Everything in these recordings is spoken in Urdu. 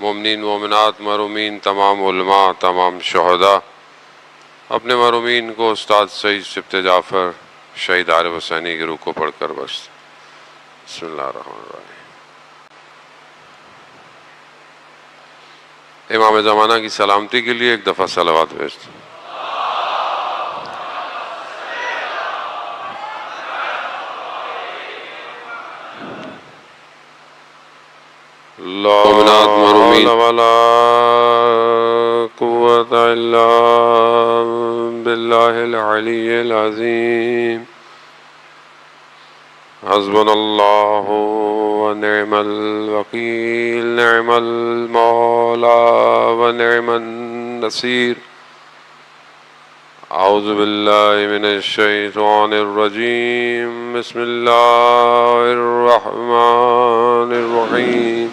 مومنین مومنات مرحومین تمام علماء تمام شہداء، اپنے مرحومین کو استاد سعید سبت جعفر شہید عارف حسینی کی روح کو پڑھ کر بس بسم اللہ الرحمن الرحیم۔ امام زمانہ کی سلامتی کے لیے ایک دفعہ صلوات بھیجتے ہیں۔ مومنات مرحومین ولا قوت الا باللہ العلی العظیم، حسبنا اللہ ونعم الوکیل، نعم المولا ونعم النصیر۔ اعوذ باللہ من الشیطان الرجیم، بسم اللہ الرحمن الرحیم۔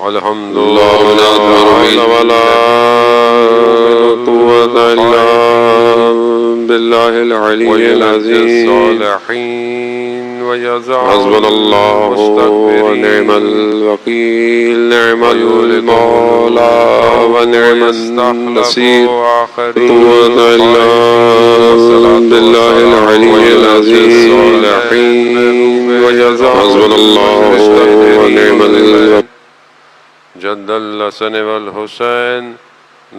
الحمد للہ ولا قوت الا باللہ العلی العظیم، حسبنا اللہ ونعم الوکیل، نعم المولا ونعم النصیر۔ قوت الا باللہ العلی العظیم، حسبنا اللہ ونعم الوکیل۔ جد الحسن والحسین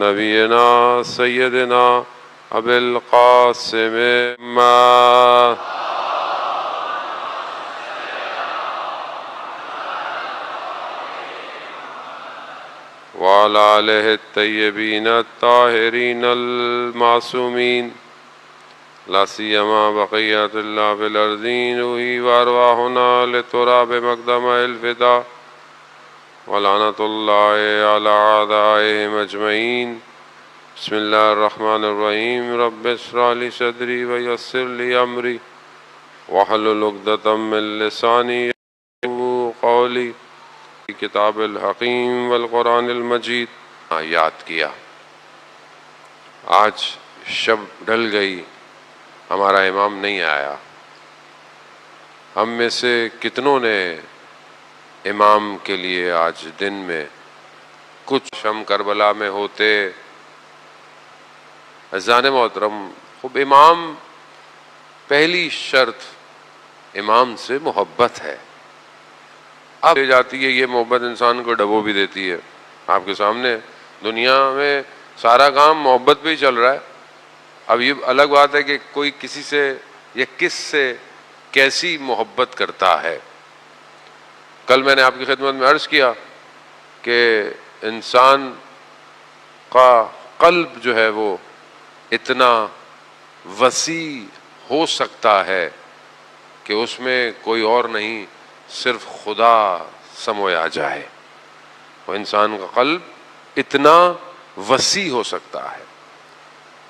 نبینا سیدنا ابی القاسم وعلى آلہ الطیبین الطاہرین المعصومین، لا سیما بقیت اللہ فی الارضین، روحی وارواحنا لتراب مقدم الفدا، ولعنۃ اللہ علی اعدائہم اجمعین۔ بسم اللہ الرحمن الرحیم۔ رب اشرح لی صدری ویسر لی امری واحلل عقدۃ من لسانی یفقہوا قولی۔ کتاب الحکیم والقرآن المجید یاد کیا۔ آج شب ڈھل گئی، ہمارا امام نہیں آیا۔ ہم میں سے کتنوں نے امام کے لیے آج دن میں کچھ شم کربلا میں ہوتے؟ عزیزان محترم، خوب امام، پہلی شرط امام سے محبت ہے۔ اب لے جاتی ہے یہ محبت، انسان کو ڈبو بھی دیتی ہے۔ آپ کے سامنے دنیا میں سارا کام محبت پہ ہی چل رہا ہے۔ اب یہ الگ بات ہے کہ کوئی کسی سے یا کس سے کیسی محبت کرتا ہے۔ کل میں نے آپ کی خدمت میں عرض کیا کہ انسان کا قلب جو ہے وہ اتنا وسیع ہو سکتا ہے کہ اس میں کوئی اور نہیں، صرف خدا سمویا جائے۔ وہ انسان کا قلب اتنا وسیع ہو سکتا ہے۔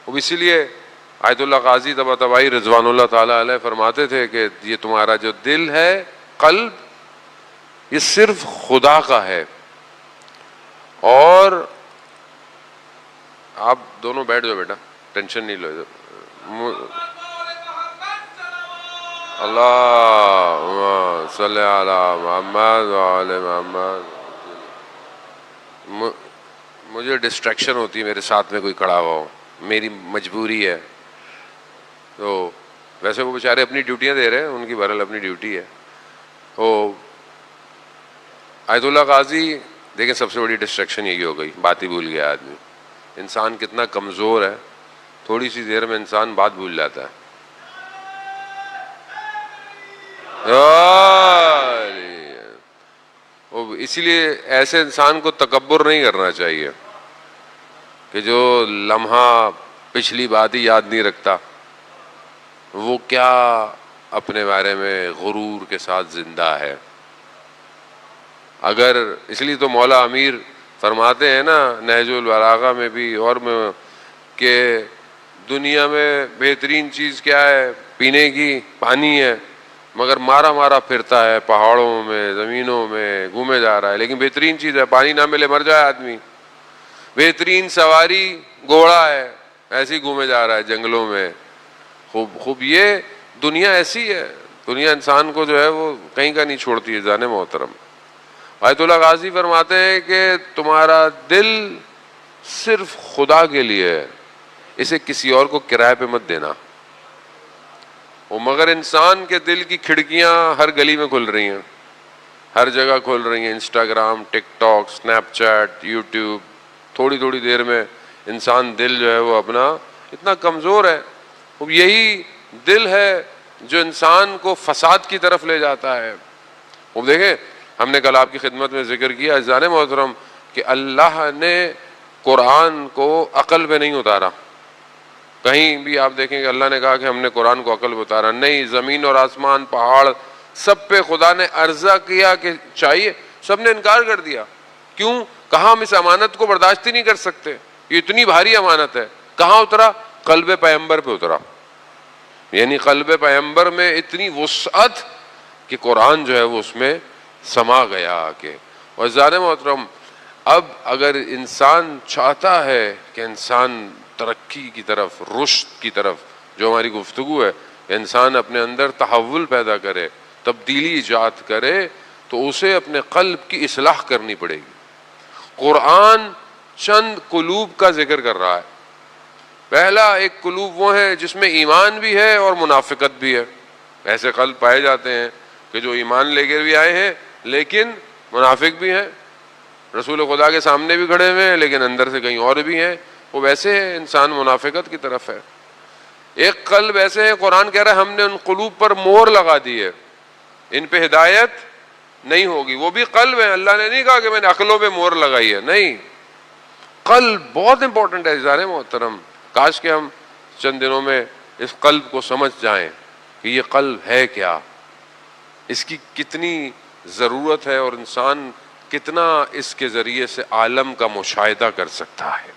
وہ اسی لیے آیت اللہ قاضی طباطبائی رضوان اللہ تعالیٰ علیہ فرماتے تھے کہ یہ تمہارا جو دل ہے، قلب، یہ صرف خدا کا ہے۔ اور آپ دونوں بیٹھ جاؤ بیٹا، ٹینشن نہیں لو۔ اللہم صلی علی محمد وعلی محمد۔ مجھے ڈسٹریکشن ہوتی ہے، میرے ساتھ میں کوئی کھڑا ہوا ہو، میری مجبوری ہے۔ تو ویسے وہ بیچارے اپنی ڈیوٹیاں دے رہے ہیں، ان کی بہرحال اپنی ڈیوٹی ہے۔ تو آیت اللہ قاضی دیکھیں، سب سے بڑی ڈسٹریکشن یہی ہو گئی، بات ہی بھول گیا آدمی۔ انسان کتنا کمزور ہے، تھوڑی سی دیر میں انسان بات بھول جاتا ہے۔ اسی لیے ایسے انسان کو تکبر نہیں کرنا چاہیے کہ جو لمحہ پچھلی بات ہی یاد نہیں رکھتا، وہ کیا اپنے بارے میں غرور کے ساتھ زندہ ہے۔ اگر اس لیے تو مولا امیر فرماتے ہیں نا نہج البلاغہ میں بھی اور میں کہ دنیا میں بہترین چیز کیا ہے؟ پینے کی پانی ہے، مگر مارا مارا پھرتا ہے، پہاڑوں میں زمینوں میں گھومے جا رہا ہے، لیکن بہترین چیز ہے پانی نہ ملے مر جائے آدمی۔ بہترین سواری گھوڑا ہے، ایسے ہی گھومے جا رہا ہے جنگلوں میں۔ خوب یہ دنیا ایسی ہے، دنیا انسان کو جو ہے وہ کہیں کا نہیں چھوڑتی ہے جانے محترم۔ آیت اللہ غازی فرماتے ہیں کہ تمہارا دل صرف خدا کے لیے ہے، اسے کسی اور کو کرائے پہ مت دینا۔ وہ مگر انسان کے دل کی کھڑکیاں ہر گلی میں کھل رہی ہیں، ہر جگہ کھل رہی ہیں، انسٹاگرام، ٹک ٹاک، سنیپ چیٹ، یوٹیوب، تھوڑی تھوڑی دیر میں انسان دل جو ہے وہ اپنا اتنا کمزور ہے۔ اب یہی دل ہے جو انسان کو فساد کی طرف لے جاتا ہے۔ اب دیکھیں، ہم نے کل آپ کی خدمت میں ذکر کیا عزیزان محترم کہ اللہ نے قرآن کو عقل پہ نہیں اتارا۔ کہیں بھی آپ دیکھیں کہ اللہ نے کہا کہ ہم نے قرآن کو عقل پہ اتارا، نہیں، زمین اور آسمان، پہاڑ، سب پہ خدا نے عرضہ کیا کہ چاہیے، سب نے انکار کر دیا۔ کیوں؟ کہاں ہم اس امانت کو برداشت ہی نہیں کر سکتے، یہ اتنی بھاری امانت ہے۔ کہاں اترا؟ قلب پیغمبر پہ اترا، یعنی قلب پیغمبر میں اتنی وسعت کہ قرآن جو ہے وہ اس میں سما گیا آ کے۔ اور عزیزان محترم، اب اگر انسان چاہتا ہے کہ انسان ترقی کی طرف، رشد کی طرف، جو ہماری گفتگو ہے، انسان اپنے اندر تحول پیدا کرے، تبدیلی ایجاد کرے، تو اسے اپنے قلب کی اصلاح کرنی پڑے گی۔ قرآن چند قلوب کا ذکر کر رہا ہے۔ پہلا ایک قلوب وہ ہے جس میں ایمان بھی ہے اور منافقت بھی ہے۔ ایسے قلب پائے جاتے ہیں کہ جو ایمان لے کر بھی آئے ہیں لیکن منافق بھی ہیں، رسول خدا کے سامنے بھی کھڑے ہوئے ہیں لیکن اندر سے کہیں اور بھی ہیں، وہ ویسے ہے، انسان منافقت کی طرف ہے۔ ایک قلب ایسے ہے، قرآن کہہ رہا ہے ہم نے ان قلوب پر مہر لگا دی ہے، ان پہ ہدایت نہیں ہوگی۔ وہ بھی قلب ہے، اللہ نے نہیں کہا کہ میں نے عقلوں پہ مہر لگائی ہے، نہیں، قلب بہت امپورٹنٹ ہے عزیزان محترم۔ کاش کہ ہم چند دنوں میں اس قلب کو سمجھ جائیں کہ یہ قلب ہے کیا، اس کی کتنی ضرورت ہے، اور انسان کتنا اس کے ذریعے سے عالم کا مشاہدہ کر سکتا ہے۔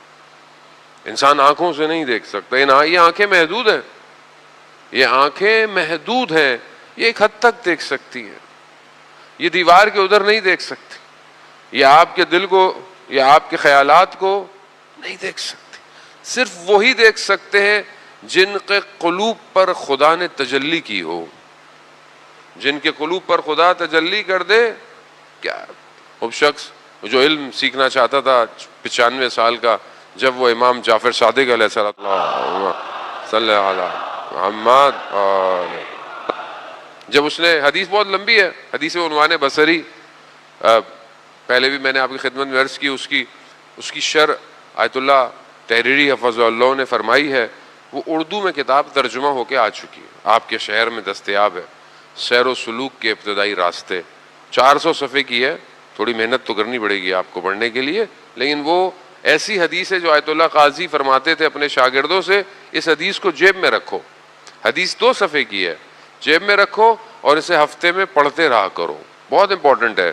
انسان آنکھوں سے نہیں دیکھ سکتا، یہ آنکھیں محدود ہیں، یہ آنکھیں محدود ہیں، یہ ایک حد تک دیکھ سکتی ہیں، یہ دیوار کے ادھر نہیں دیکھ سکتی، یہ آپ کے دل کو یا آپ کے خیالات کو نہیں دیکھ سکتی۔ صرف وہی دیکھ سکتے ہیں جن کے قلوب پر خدا نے تجلی کی ہو، جن کے قلوب پر خدا تجلی کر دے۔ کیا وہ شخص جو علم سیکھنا چاہتا تھا 95 سال کا، جب وہ امام جعفر صادق علیہ السلام، اللہ صلی علی محمد، جب اس نے، حدیث بہت لمبی ہے، حدیث عنوان بصری، پہلے بھی میں نے آپ کی خدمت میں عرض کی، اس کی شرح آیت اللہ تحریری حفظ اللہ نے فرمائی ہے۔ وہ اردو میں کتاب ترجمہ ہو کے آ چکی ہے، آپ کے شہر میں دستیاب ہے، سیر و سلوک کے ابتدائی راستے، 400 صفحے کی ہے، تھوڑی محنت تو کرنی پڑے گی آپ کو پڑھنے کے لیے، لیکن وہ ایسی حدیث ہے جو آیت اللہ قاضی فرماتے تھے اپنے شاگردوں سے، اس حدیث کو جیب میں رکھو، حدیث 2 صفحے کی ہے، جیب میں رکھو اور اسے ہفتے میں پڑھتے رہا کرو، بہت امپورٹنٹ ہے۔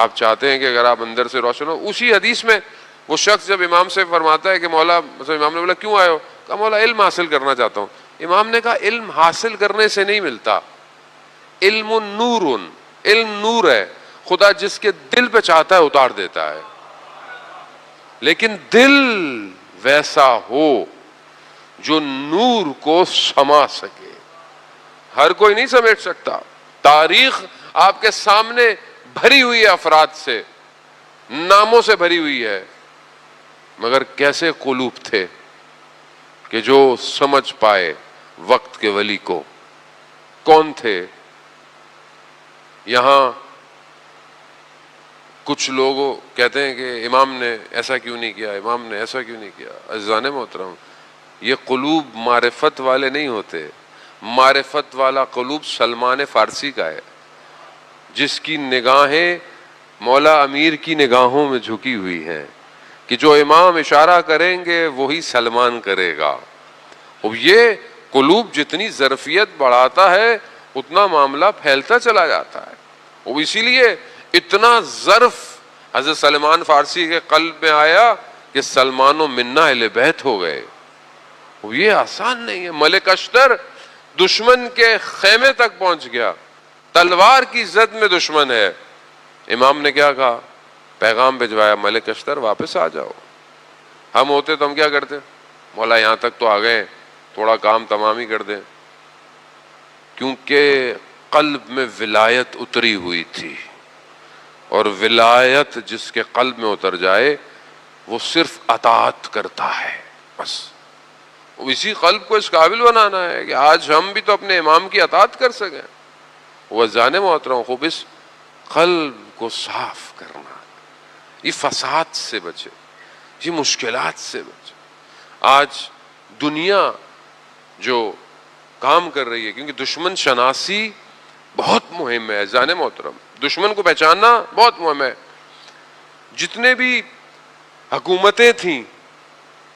آپ چاہتے ہیں کہ اگر آپ اندر سے روشن ہو، اسی حدیث میں وہ شخص جب امام سے فرماتا ہے کہ مولا، مثلا امام نے بولا کیوں آئے ہو؟ کہا مولا علم حاصل کرنا چاہتا ہوں۔ امام نے کہا علم حاصل کرنے سے نہیں ملتا، علم نور، علم نور ہے، خدا جس کے دل پہ چاہتا ہے اتار دیتا ہے، لیکن دل ویسا ہو جو نور کو سما سکے، ہر کوئی نہیں سمیٹ سکتا۔ تاریخ آپ کے سامنے بھری ہوئی ہے افراد سے، ناموں سے بھری ہوئی ہے، مگر کیسے قلوب تھے کہ جو سمجھ پائے وقت کے ولی کو؟ کون تھے؟ یہاں کچھ لوگ کہتے ہیں کہ امام نے ایسا کیوں نہیں کیا، امام نے ایسا کیوں نہیں کیا۔ عزیزان محترم، یہ قلوب معرفت والے نہیں ہوتے، معرفت والا قلوب سلمان فارسی کا ہے، جس کی نگاہیں مولا امیر کی نگاہوں میں جھکی ہوئی ہیں کہ جو امام اشارہ کریں گے وہی سلمان کرے گا۔ اب یہ قلوب جتنی ظرفیت بڑھاتا ہے اتنا معاملہ پھیلتا چلا جاتا ہے، اب اسی لیے اتنا ظرف حضرت سلمان فارسی کے قلب میں آیا کہ سلمان و منا اہل بیت ہو گئے۔ اب یہ آسان نہیں ہے، ملک اشتر دشمن کے خیمے تک پہنچ گیا، تلوار کی زد میں دشمن ہے، امام نے کیا کہا؟ پیغام بھجوایا، ملک اشتر واپس آ جاؤ۔ ہم ہوتے تو ہم کیا کرتے؟ مولا یہاں تک تو آ گئے، تھوڑا کام تمام ہی کر دیں، کیونکہ قلب میں ولایت اتری ہوئی تھی، اور ولایت جس کے قلب میں اتر جائے وہ صرف اطاعت کرتا ہے بس. اسی قلب کو اس قابل بنانا ہے کہ آج ہم بھی تو اپنے امام کی اطاعت کر سکیں. وہ جان محترم خوب اس قلب کو صاف کرنا, یہ فساد سے بچے, یہ مشکلات سے بچے. آج دنیا جو کام کر رہی ہے, کیونکہ دشمن شناسی بہت مہم ہے جان محترم, دشمن کو پہچاننا بہت مہم ہے. جتنے بھی حکومتیں تھیں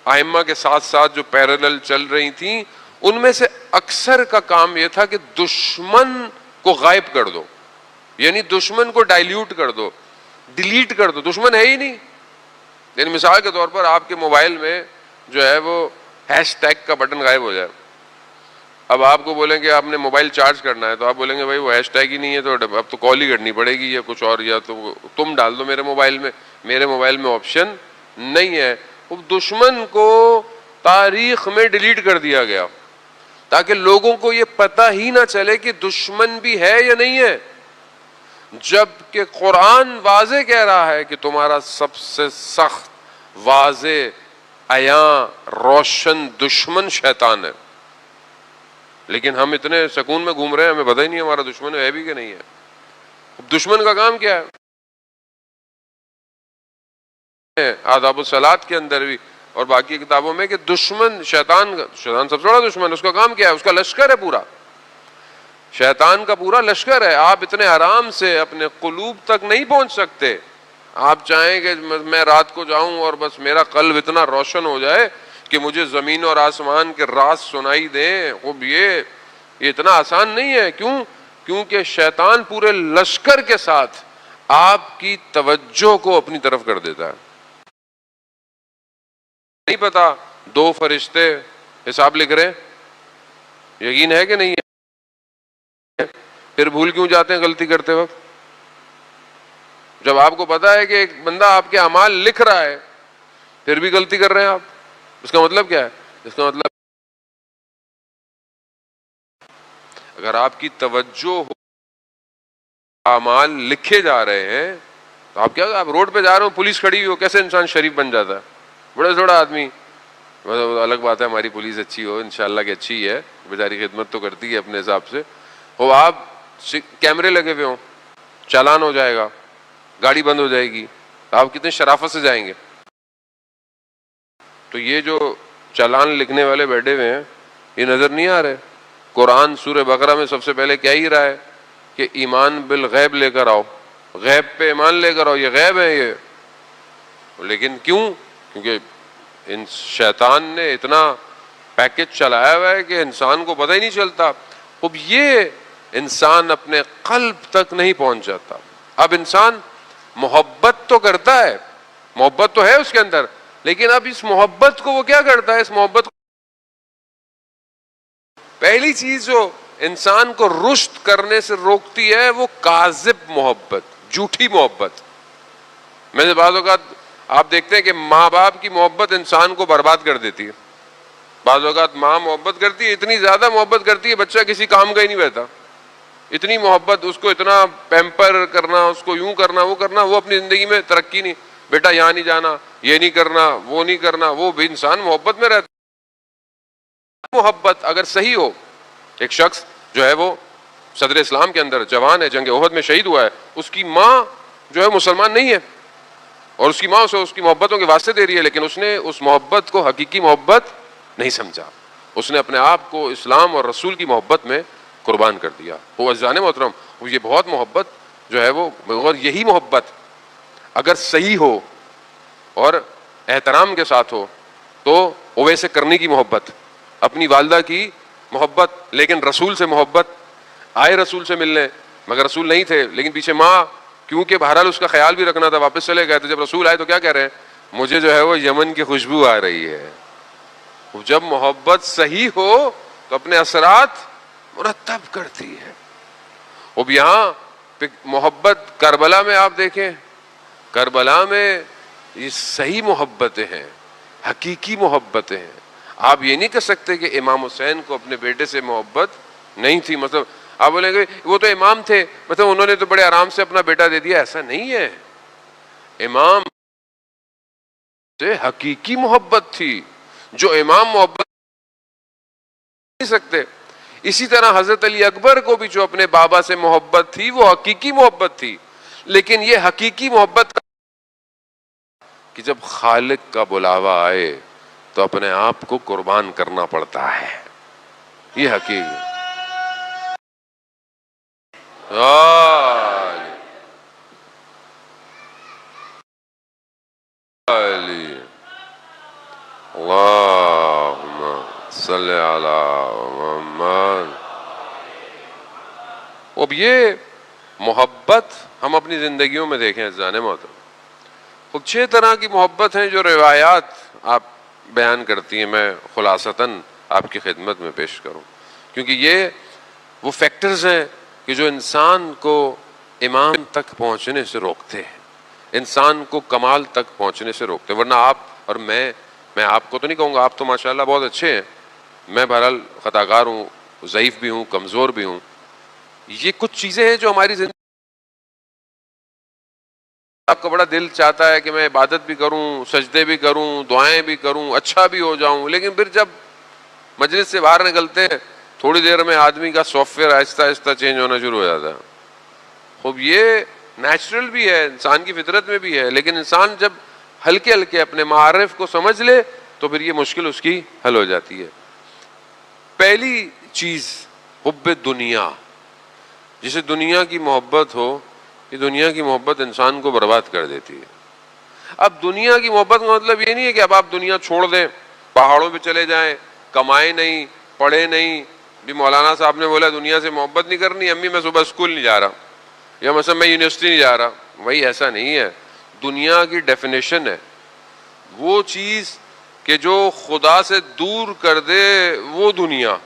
ائمہ کے ساتھ ساتھ جو پیرالل چل رہی تھیں, ان میں سے اکثر کا کام یہ تھا کہ دشمن کو غائب کر دو, یعنی دشمن کو ڈائلیوٹ کر دو, ڈیلیٹ کر دو, دشمن ہے ہی نہیں. یعنی مثال کے طور پر آپ کے موبائل میں جو ہے وہ ہیش ٹیگ کا بٹن غائب ہو جائے. اب آپ کو بولیں کہ آپ نے موبائل چارج کرنا ہے تو آپ بولیں گے بھائی وہ ہیش ٹیگ ہی نہیں ہے, تو اب تو کال ہی کرنی پڑے گی یا کچھ اور, یا تو تم ڈال دو میرے موبائل میں آپشن نہیں ہے. وہ دشمن کو تاریخ میں ڈیلیٹ کر دیا گیا تاکہ لوگوں کو یہ پتہ ہی نہ چلے کہ دشمن بھی ہے یا نہیں ہے, جبکہ قرآن واضح کہہ رہا ہے کہ تمہارا سب سے سخت واضح عیاں روشن دشمن شیطان ہے. لیکن ہم اتنے سکون میں گھوم رہے ہیں, ہمیں پتہ ہی نہیں ہمارا دشمن ہے بھی کہ نہیں ہے. دشمن کا کام کیا ہے؟ آداب الصلاۃ کے اندر بھی اور باقی کتابوں میں کہ دشمن شیطان سب سے بڑا دشمن, اس کا کام کیا ہے؟ اس کا لشکر ہے پورا, شیطان کا پورا لشکر ہے. آپ اتنے آرام سے اپنے قلوب تک نہیں پہنچ سکتے. آپ چاہیں کہ میں رات کو جاؤں اور بس میرا قلب اتنا روشن ہو جائے کہ مجھے زمین اور آسمان کے راز سنائی دیں, خوب یہ اتنا آسان نہیں ہے. کیونکہ شیطان پورے لشکر کے ساتھ آپ کی توجہ کو اپنی طرف کر دیتا ہے. نہیں پتا 2 فرشتے حساب لکھ رہے ہیں, یقین ہے کہ نہیں ہے؟ پھر بھول کیوں جاتے ہیں غلطی کرتے وقت؟ جب آپ کو پتا ہے کہ ایک بندہ آپ کے اعمال لکھ رہا ہے پھر بھی غلطی کر رہے ہیں آپ, اس کا مطلب کیا ہے؟ اس کا مطلب اگر آپ کی توجہ ہو, اعمال لکھے جا رہے ہیں تو آپ کیا, آپ روڈ پہ جا رہے ہو, پولیس کھڑی ہوئی ہو, کیسے انسان شریف بن جاتا ہے؟ بڑا تھوڑا آدمی, الگ بات ہے ہماری پولیس اچھی ہو, انشاءاللہ کہ اچھی ہے, بیچاری خدمت تو کرتی ہے اپنے حساب سے. وہ آپ کیمرے لگے ہوئے ہوں, چالان ہو جائے گا, گاڑی بند ہو جائے گی, آپ کتنے شرافت سے جائیں گے؟ تو یہ جو چالان لکھنے والے بیٹھے ہوئے ہیں یہ نظر نہیں آ رہے. قرآن سورہ بقرہ میں سب سے پہلے کیا ہی رہا ہے کہ ایمان بالغیب لے کر آؤ, غیب پہ ایمان لے کر آؤ, یہ غیب ہے یہ. لیکن کیونکہ ان شیطان نے اتنا پیکج چلایا ہوا ہے کہ انسان کو پتہ ہی نہیں چلتا. اب یہ انسان اپنے قلب تک نہیں پہنچ جاتا. اب انسان محبت تو کرتا ہے, محبت تو ہے اس کے اندر, لیکن اب اس محبت کو وہ کیا کرتا ہے؟ اس محبت کو پہلی چیز جو انسان کو رشد کرنے سے روکتی ہے وہ کاذب محبت, جھوٹی محبت. میں سے بعض اوقات آپ دیکھتے ہیں کہ ماں باپ کی محبت انسان کو برباد کر دیتی ہے. بعض اوقات ماں محبت کرتی ہے, اتنی زیادہ محبت کرتی ہے بچہ کسی کام کا ہی نہیں بہتا. اتنی محبت, اس کو اتنا پیمپر کرنا, اس کو یوں کرنا وہ کرنا, وہ اپنی زندگی میں ترقی نہیں, بیٹا یہاں نہیں جانا, یہ نہیں کرنا, وہ نہیں کرنا. وہ بھی انسان محبت میں رہتا. محبت اگر صحیح ہو, ایک شخص جو ہے وہ صدر اسلام کے اندر جوان ہے, جنگ احد میں شہید ہوا ہے, اس کی ماں جو ہے مسلمان نہیں ہے اور اس کی ماں اسے اس کی محبتوں کے واسطے دے رہی ہے, لیکن اس نے اس محبت کو حقیقی محبت نہیں سمجھا. اس نے اپنے آپ کو اسلام اور رسول کی محبت میں قربان کر دیا. وہ عزیزان محترم, یہ بہت محبت جو ہے وہ, اور یہی محبت اگر صحیح ہو اور احترام کے ساتھ ہو تو اویس کرنی کی محبت, اپنی والدہ کی محبت, لیکن رسول سے محبت. آئے رسول سے ملنے مگر رسول نہیں تھے, لیکن پیچھے ماں, کیونکہ بہرحال اس کا خیال بھی رکھنا تھا, واپس چلے گئے. تو جب رسول آئے تو کیا کہہ رہے ہیں؟ مجھے جو ہے وہ یمن کی خوشبو آ رہی ہے. جب محبت صحیح ہو تو اپنے اثرات مرتب کرتی ہے. اب یہاں محبت کربلا میں آپ دیکھیں, کربلا میں یہ صحیح محبتیں ہیں, حقیقی محبتیں ہیں. آپ یہ نہیں کہہ سکتے کہ امام حسین کو اپنے بیٹے سے محبت نہیں تھی. مطلب آپ بولیں گے وہ تو امام تھے، مطلب انہوں نے تو بڑے آرام سے اپنا بیٹا دے دیا. ایسا نہیں ہے. امام سے حقیقی محبت تھی جو امام محبت نہیں سکتے. اسی طرح حضرت علی اکبر کو بھی جو اپنے بابا سے محبت تھی وہ حقیقی محبت تھی، لیکن یہ حقیقی محبت کہ جب خالق کا بلاوا آئے تو اپنے آپ کو قربان کرنا پڑتا ہے. یہ حقیقی اللہم صلی علی محمد. اب یہ محبت ہم اپنی زندگیوں میں دیکھیں عزیزان محترم. خب 6 طرح کی محبت ہیں جو روایات آپ بیان کرتی ہیں، میں خلاصتاً آپ کی خدمت میں پیش کروں، کیونکہ یہ وہ فیکٹرز ہیں کہ جو انسان کو امام تک پہنچنے سے روکتے ہیں، انسان کو کمال تک پہنچنے سے روکتے ہیں. ورنہ آپ اور میں آپ کو تو نہیں کہوں گا، آپ تو ماشاءاللہ بہت اچھے ہیں، میں بہرحال خطاکار ہوں، ضعیف بھی ہوں، کمزور بھی ہوں. یہ کچھ چیزیں ہیں جو ہماری زندگی، آپ کا بڑا دل چاہتا ہے کہ میں عبادت بھی کروں، سجدے بھی کروں، دعائیں بھی کروں، اچھا بھی ہو جاؤں، لیکن پھر جب مجلس سے باہر نکلتے ہیں تھوڑی دیر میں آدمی کا سافٹ ویئر آہستہ آہستہ چینج ہونا شروع ہو جاتا ہے. خوب یہ نیچرل بھی ہے، انسان کی فطرت میں بھی ہے، لیکن انسان جب ہلکے ہلکے اپنے معارف کو سمجھ لے تو پھر یہ مشکل اس کی حل ہو جاتی ہے. پہلی چیز حب دنیا، جسے دنیا کی محبت ہو. یہ دنیا کی محبت انسان کو برباد کر دیتی ہے. اب دنیا کی محبت کا مطلب یہ نہیں ہے کہ اب آپ دنیا چھوڑ دیں، پہاڑوں پہ چلے جائیں، کمائے نہیں، پڑھے نہیں. بھی مولانا صاحب نے بولا دنیا سے محبت نہیں کرنی، امی میں صبح اسکول نہیں جا رہا، یا مثلا میں یونیورسٹی نہیں جا رہا. وہی ایسا نہیں ہے. دنیا کی ڈیفینیشن ہے وہ چیز کہ جو خدا سے دور کر دے، وہ دنیا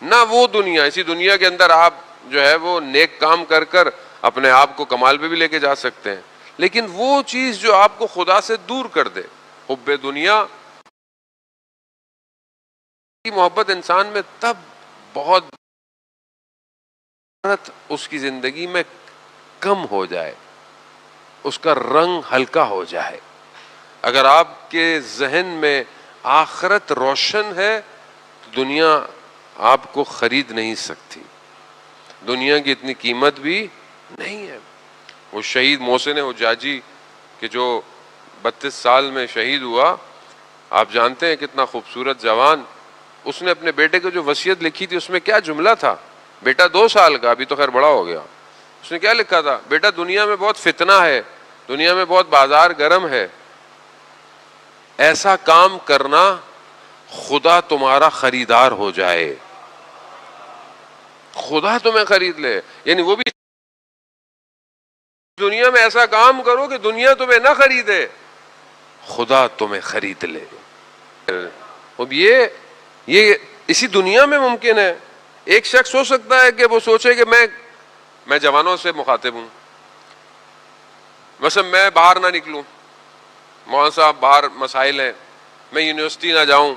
نہ، وہ دنیا. اسی دنیا کے اندر آپ جو ہے وہ نیک کام کر کر اپنے آپ کو کمال پہ بھی لے کے جا سکتے ہیں، لیکن وہ چیز جو آپ کو خدا سے دور کر دے، حب دنیا کی محبت انسان میں تب بہت اس کی زندگی میں کم ہو جائے، اس کا رنگ ہلکا ہو جائے. اگر آپ کے ذہن میں آخرت روشن ہے تو دنیا آپ کو خرید نہیں سکتی، دنیا کی اتنی قیمت بھی نہیں ہے. وہ شہید محسن حجاجی کہ جو 32 سال میں شہید ہوا، آپ جانتے ہیں کتنا خوبصورت جوان. اس نے اپنے بیٹے کو جو وصیت لکھی تھی اس میں کیا جملہ تھا؟ بیٹا 2 سال کا، ابھی تو خیر بڑا ہو گیا. اس نے کیا لکھا تھا؟ بیٹا دنیا میں بہت فتنہ ہے، دنیا میں بہت بازار گرم ہے، ایسا کام کرنا خدا تمہارا خریدار ہو جائے، خدا تمہیں خرید لے. یعنی وہ بھی دنیا میں ایسا کام کرو کہ دنیا تمہیں نہ خریدے، خدا تمہیں خرید لے. اب یہ اسی دنیا میں ممکن ہے. ایک شخص ہو سکتا ہے کہ وہ سوچے کہ میں جوانوں سے مخاطب ہوں، مثلا میں باہر نہ نکلوں، مولانا صاحب باہر مسائل ہیں، میں یونیورسٹی نہ جاؤں،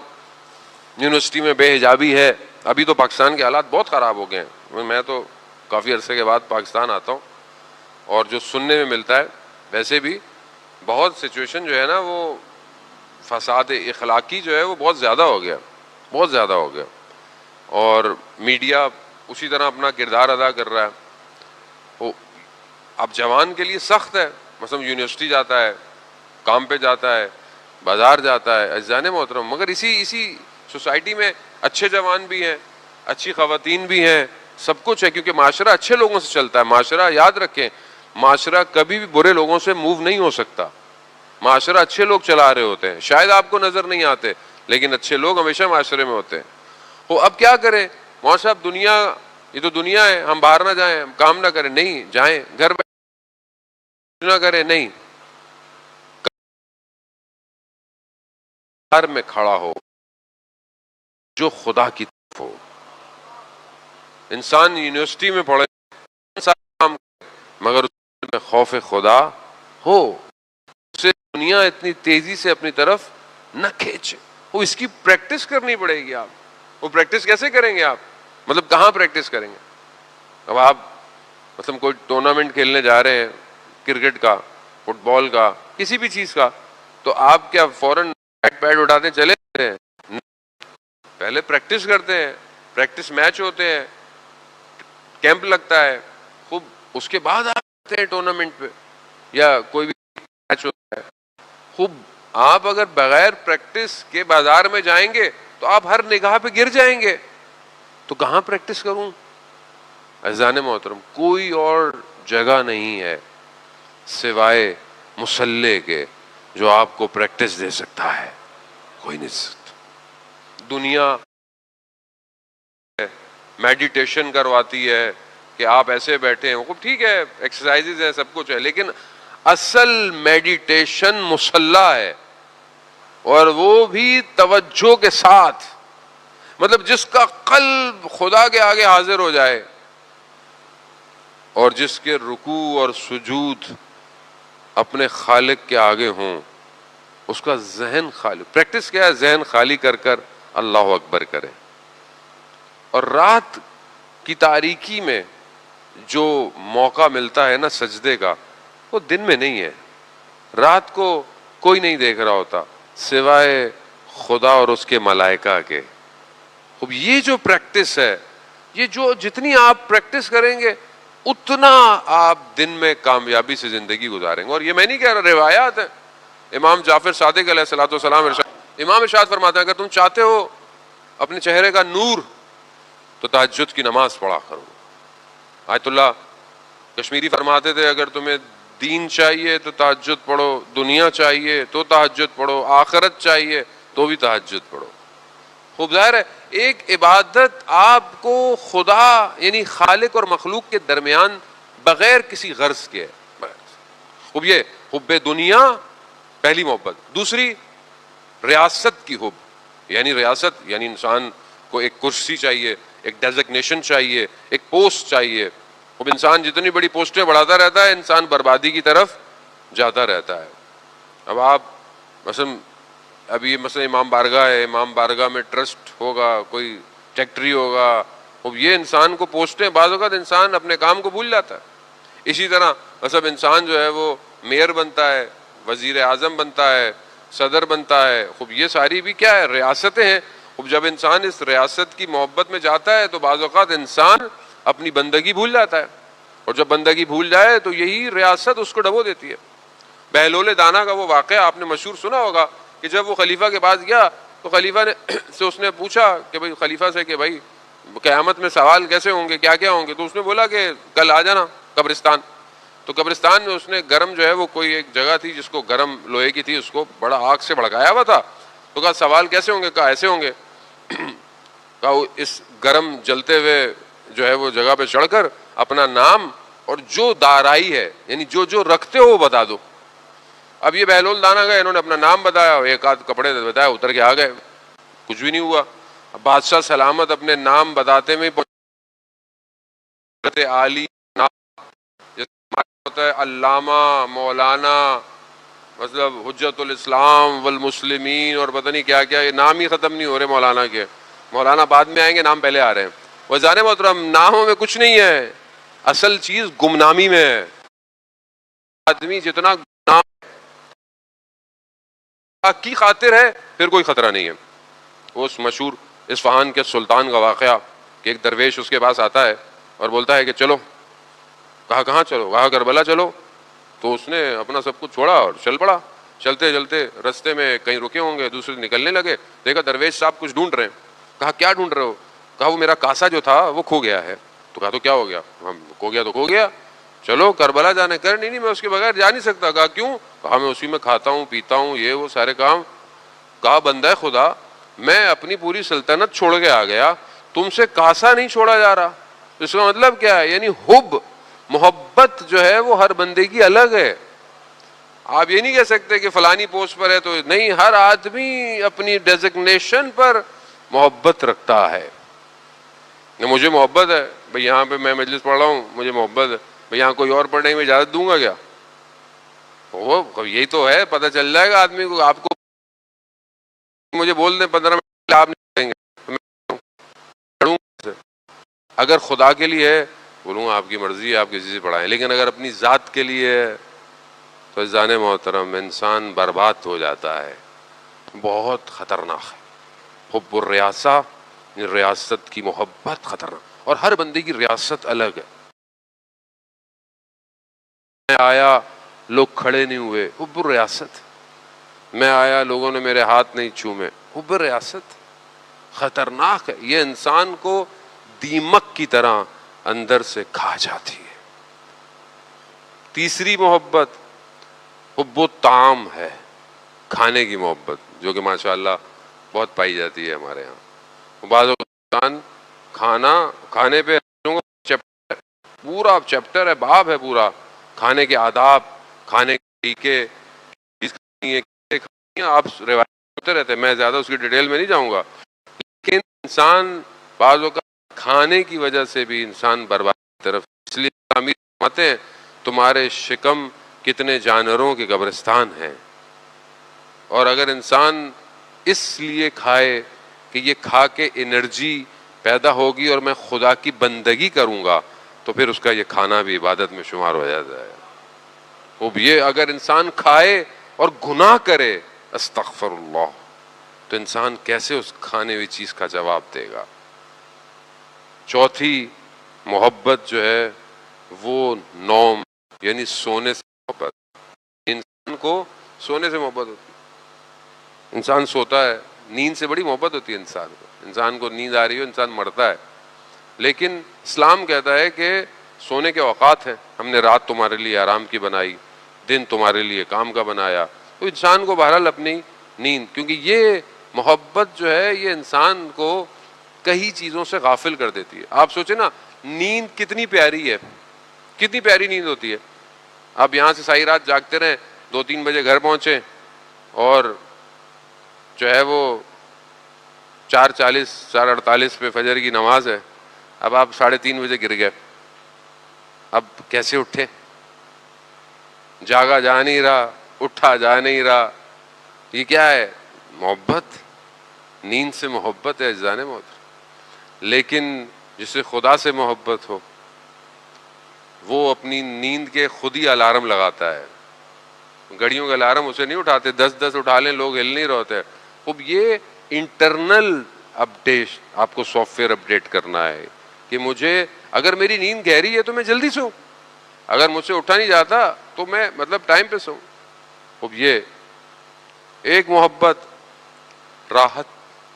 یونیورسٹی میں بے حجابی ہے. ابھی تو پاکستان کے حالات بہت خراب ہو گئے ہیں، میں تو کافی عرصے کے بعد پاکستان آتا ہوں اور جو سننے میں ملتا ہے ویسے بھی بہت سچویشن جو ہے نا، وہ فساد اخلاقی جو ہے وہ بہت زیادہ ہو گیا، بہت زیادہ ہو گیا. اور میڈیا اسی طرح اپنا کردار ادا کر رہا ہے. اب جوان کے لیے سخت ہے، مثلا یونیورسٹی جاتا ہے، کام پہ جاتا ہے، بازار جاتا ہے عزیزان محترم. مگر اسی سوسائٹی میں اچھے جوان بھی ہیں، اچھی خواتین بھی ہیں، سب کچھ ہے، کیونکہ معاشرہ اچھے لوگوں سے چلتا ہے. معاشرہ یاد رکھیں، معاشرہ کبھی بھی برے لوگوں سے موو نہیں ہو سکتا. معاشرہ اچھے لوگ چلا رہے ہوتے ہیں، شاید آپ کو نظر نہیں آتے، لیکن اچھے لوگ ہمیشہ معاشرے میں ہوتے ہیں. وہ اب کیا کریں مولانا صاحب، دنیا یہ تو دنیا ہے، ہم باہر نہ جائیں، ہم کام نہ کریں. نہیں، جائیں، گھر نہ کریں، نہیں، گھر میں کھڑا ہو جو خدا کی طرف ہو. انسان یونیورسٹی میں پڑھے کام مگر اس میں خوف خدا ہو، اسے دنیا اتنی تیزی سے اپنی طرف نہ کھینچے. وہ اس کی پریکٹس کرنی پڑے گی. آپ وہ پریکٹس کیسے کریں گے؟ آپ مطلب کہاں پریکٹس کریں گے؟ اب آپ مثلا کوئی ٹورنامنٹ کھیلنے جا رہے ہیں، کرکٹ کا، فٹ بال کا، کسی بھی چیز کا، تو آپ کیا فوراً پیڈ اٹھاتے چلے جاتے ہیں؟ پہلے پریکٹس کرتے ہیں، پریکٹس میچ ہوتے ہیں، کیمپ لگتا ہے خوب، اس کے بعد آپ جاتے ہیں ٹورنامنٹ پہ یا کوئی بھی میچ ہوتا ہے خوب. آپ اگر بغیر پریکٹس کے بازار میں جائیں گے تو آپ ہر نگاہ پہ گر جائیں گے. تو کہاں پریکٹس کروں؟ عزیزان محترم، کوئی اور جگہ نہیں ہے سوائے مصلی کے جو آپ کو پریکٹس دے سکتا ہے. کوئی نہیں دے سکتا. دنیا میڈیٹیشن کرواتی ہے کہ آپ ایسے بیٹھے ہیں، ٹھیک ہے، ایکسرسائزز ہے، سب کچھ ہے، لیکن اصل میڈیٹیشن مصلی ہے، اور وہ بھی توجہ کے ساتھ. مطلب جس کا قلب خدا کے آگے حاضر ہو جائے اور جس کے رکوع اور سجود اپنے خالق کے آگے ہوں، اس کا ذہن خالی. پریکٹس کیا ہے؟ ذہن خالی کر کر اللہ اکبر کرے. اور رات کی تاریکی میں جو موقع ملتا ہے نا سجدے کا، وہ دن میں نہیں ہے. رات کو کوئی نہیں دیکھ رہا ہوتا سوائے خدا اور اس کے ملائکہ کے. اب یہ جو پریکٹس ہے، یہ جو جتنی آپ پریکٹس کریں گے اتنا آپ دن میں کامیابی سے زندگی گزاریں گے. اور یہ میں نہیں کہہ رہا، روایات ہیں. امام جعفر صادق علیہ الصلوۃ والسلام امام ارشاد فرماتے ہیں اگر تم چاہتے ہو اپنے چہرے کا نور تو تہجد کی نماز پڑھا کرو. آیت اللہ کشمیری فرماتے تھے اگر تمہیں دین چاہیے تو تہجد پڑھو، دنیا چاہیے تو تہجد پڑھو، آخرت چاہیے تو بھی تہجد پڑھو. خوب ظاہر ہے ایک عبادت آپ کو خدا یعنی خالق اور مخلوق کے درمیان بغیر کسی غرض کے ہے. خوب یہ حب دنیا پہلی محبت. دوسری ریاست کی حب، یعنی ریاست یعنی انسان کو ایک کرسی چاہیے، ایک ڈیزگنیشن چاہیے، ایک پوسٹ چاہیے. اب انسان جتنی بڑی پوسٹیں بڑھاتا رہتا ہے انسان بربادی کی طرف جاتا رہتا ہے. اب آپ مثلا ابھی مثلا امام بارگاہ ہے، امام بارگاہ میں ٹرسٹ ہوگا، کوئی سیکٹری ہوگا. اب یہ انسان کو پوسٹیں، بعض اوقات انسان اپنے کام کو بھول جاتا ہے. اسی طرح مطلب انسان جو ہے وہ میئر بنتا ہے، وزیر اعظم بنتا ہے، صدر بنتا ہے. خوب یہ ساری بھی کیا ہے؟ ریاستیں ہیں. خوب جب انسان اس ریاست کی محبت میں جاتا ہے تو بعض اوقات انسان اپنی بندگی بھول جاتا ہے، اور جب بندگی بھول جائے تو یہی ریاست اس کو ڈبو دیتی ہے. بہلول دانا کا وہ واقعہ آپ نے مشہور سنا ہوگا کہ جب وہ خلیفہ کے پاس گیا تو خلیفہ نے سے اس نے پوچھا کہ بھائی خلیفہ سے کہ بھائی قیامت میں سوال کیسے ہوں گے، کیا کیا ہوں گے؟ تو اس نے بولا کہ کل آ جانا قبرستان. تو قبرستان میں اس نے گرم جو ہے وہ کوئی ایک جگہ تھی جس کو گرم لوہے کی تھی، اس کو بڑا آگ سے بھڑکایا ہوا تھا. تو کہا سوال کیسے ہوں گے؟ کہا ایسے ہوں گے. کہا اس گرم جلتے ہوئے جو ہے وہ جگہ پہ چڑھ کر اپنا نام اور جو دارائی ہے یعنی جو جو رکھتے ہو وہ بتا دو. اب یہ بہلول دانا گئے، انہوں نے اپنا نام بتایا، ایک آدھ کپڑے بتایا، اتر کے آ گئے. کچھ بھی نہیں ہوا. اب بادشاہ سلامت اپنے نام بتاتے میں عالی ہوتا ہے علامہ مولانا مطلب حجت الاسلام والمسلمین اور پتہ نہیں کیا کیا، یہ نام ہی ختم نہیں ہو رہے مولانا کے. مولانا بعد میں آئیں گے، نام پہلے آ رہے ہیں. وزیر محترم ناموں میں کچھ نہیں ہے، اصل چیز گمنامی میں ہے. آدمی جتنا گمنام کی خاطر ہے پھر کوئی خطرہ نہیں ہے. اس مشہور اصفہان کے سلطان کا واقعہ کہ ایک درویش اس کے پاس آتا ہے اور بولتا ہے کہ چلو. کہا کہاں چلو؟ کہا کربلا چلو. تو اس نے اپنا سب کچھ چھوڑا اور چل پڑا. چلتے چلتے رستے میں کہیں رکے ہوں گے، دوسرے نکلنے لگے، دیکھا درویش صاحب کچھ ڈھونڈ رہے ہیں. کہا کیا ڈھونڈ رہے ہو؟ کہا وہ میرا کاسا جو تھا وہ کھو گیا ہے. تو کہا تو کیا ہو گیا؟ ہم کھو گیا تو کھو گیا، چلو کربلا جانے. کر نہیں میں اس کے بغیر جا نہیں سکتا. کہا کیوں؟ کہا میں اسی میں کھاتا ہوں پیتا ہوں یہ وہ سارے کام. کہا بندہ خدا میں اپنی پوری سلطنت چھوڑ کے آ گیا، تم سے کاسا نہیں چھوڑا جا رہا. اس کا مطلب کیا ہے؟ یعنی حب محبت جو ہے وہ ہر بندے کی الگ ہے. آپ یہ نہیں کہہ سکتے کہ فلانی پوسٹ پر ہے تو نہیں. ہر آدمی اپنی ڈیزگنیشن پر محبت رکھتا ہے. مجھے محبت ہے بھئی یہاں پہ میں مجلس پڑھ رہا ہوں، مجھے محبت ہے بھئی یہاں کوئی اور پڑھنے میں اجازت دوں گا کیا؟ وہ یہی تو ہے، پتہ چل جائے گا آدمی کو. آپ کو مجھے بول دیں 15 منٹ آپ نہیں پڑھیں گے، اگر خدا کے لیے ہے بولوں گا آپ کی مرضی ہے، آپ کسی سے پڑھائیں، لیکن اگر اپنی ذات کے لیے ہے تو عزیزان محترم انسان برباد ہو جاتا ہے، بہت خطرناک ہے۔ حب الریاسہ، ریاست کی محبت خطرناک، اور ہر بندے کی ریاست الگ ہے۔ میں آیا لوگ کھڑے نہیں ہوئے، حب الریاست۔ میں آیا لوگوں نے میرے ہاتھ نہیں چومے، حب الریاست خطرناک ہے۔ یہ انسان کو دیمک کی طرح اندر سے کھا جاتی ہے۔ تیسری محبت حب الطعام ہے، کھانے کی محبت، جو کہ ماشاءاللہ بہت پائی جاتی ہے ہمارے ہاں۔ بعض انسان کھانے پہ پورا چیپٹر ہے، باب ہے پورا، کھانے کے آداب، کھانے کے طریقے، آپ روایت ہوتے رہتے ہیں، میں زیادہ اس کی ڈیٹیل میں نہیں جاؤں گا، لیکن انسان بعض اوقات کھانے کی وجہ سے بھی انسان برباد کی طرف، اس لیے امیر فرماتے ہیں تمہارے شکم کتنے جانوروں کے قبرستان ہیں، اور اگر انسان اس لیے کھائے کہ یہ کھا کے انرجی پیدا ہوگی اور میں خدا کی بندگی کروں گا، تو پھر اس کا یہ کھانا بھی عبادت میں شمار ہو جاتا ہے۔ اب یہ اگر انسان کھائے اور گناہ کرے، استغفر اللہ، تو انسان کیسے اس کھانے ہوئی چیز کا جواب دے گا؟ چوتھی محبت جو ہے وہ نوم، یعنی سونے سے محبت۔ انسان کو سونے سے محبت ہوتی ہے، انسان سوتا ہے، نیند سے بڑی محبت ہوتی ہے انسان کو۔ انسان کو نیند آ رہی ہو، انسان مرتا ہے، لیکن اسلام کہتا ہے کہ سونے کے اوقات ہیں، ہم نے رات تمہارے لیے آرام کی بنائی، دن تمہارے لیے کام کا بنایا، تو انسان کو بہرحال اپنی نیند، کیونکہ یہ محبت جو ہے یہ انسان کو کئی چیزوں سے غافل کر دیتی ہے۔ آپ سوچیں نا، نیند کتنی پیاری ہے، کتنی پیاری نیند ہوتی ہے۔ آپ یہاں سے ساری رات جاگتے رہیں، 2-3 بجے گھر پہنچے، اور جو ہے وہ 4:40 4:48 پہ فجر کی نماز ہے، اب آپ 3:30 بجے گر گئے، اب کیسے اٹھے؟ جاگا جا نہیں رہا، اٹھا جا نہیں رہا۔ یہ کیا ہے؟ محبت، نیند سے محبت ہے عزیزان محترم۔ لیکن جسے خدا سے محبت ہو، وہ اپنی نیند کے خود ہی الارم لگاتا ہے۔ گھڑیوں کا الارم اسے نہیں اٹھاتے، 10 اٹھا لیں، لوگ ہل نہیں رہتے۔ اب یہ انٹرنل اپڈیٹ، آپ کو سافٹ ویئر اپڈیٹ کرنا ہے کہ مجھے اگر میری نیند گہری ہے تو میں جلدی سوؤں، اگر مجھ سے اٹھا نہیں جاتا تو میں ٹائم پہ سوؤں۔ اب یہ ایک محبت راحت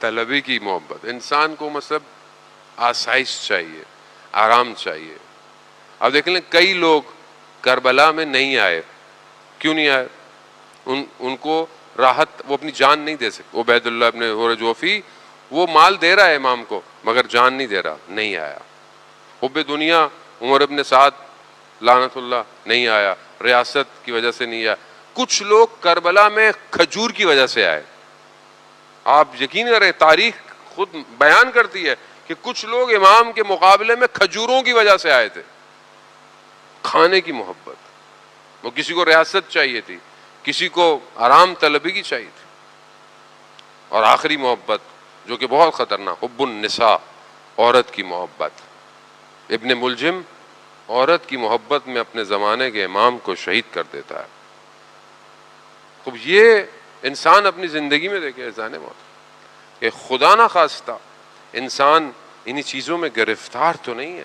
طلبی کی محبت، انسان کو آسائش چاہیے، آرام چاہیے۔ اب دیکھ لیں کئی لوگ کربلا میں نہیں آئے، کیوں نہیں آئے؟ ان کو راحت، وہ اپنی جان نہیں دے سکتے۔ عبید اللہ ابن حور جوفی، وہ مال دے رہا ہے امام کو مگر جان نہیں دے رہا، نہیں آیا۔ حب دنیا، عمر ابن سعد لعنت اللہ نہیں آیا، ریاست کی وجہ سے نہیں آیا۔ کچھ لوگ کربلا میں کھجور کی وجہ سے آئے۔ آپ یقین کریں، تاریخ خود بیان کرتی ہے کہ کچھ لوگ امام کے مقابلے میں کھجوروں کی وجہ سے آئے تھے۔ کھانے کی محبت، وہ کسی کو ریاست چاہیے تھی، کسی کو آرام طلبی کی چاہیے تھی۔ اور آخری محبت جو کہ بہت خطرناک، حب النساء، عورت کی محبت۔ ابن ملجم عورت کی محبت میں اپنے زمانے کے امام کو شہید کر دیتا ہے۔ اب یہ انسان اپنی زندگی میں دیکھے عزیزان محترم کہ خدا نہ خواستہ انسان انہی چیزوں میں گرفتار تو نہیں ہے۔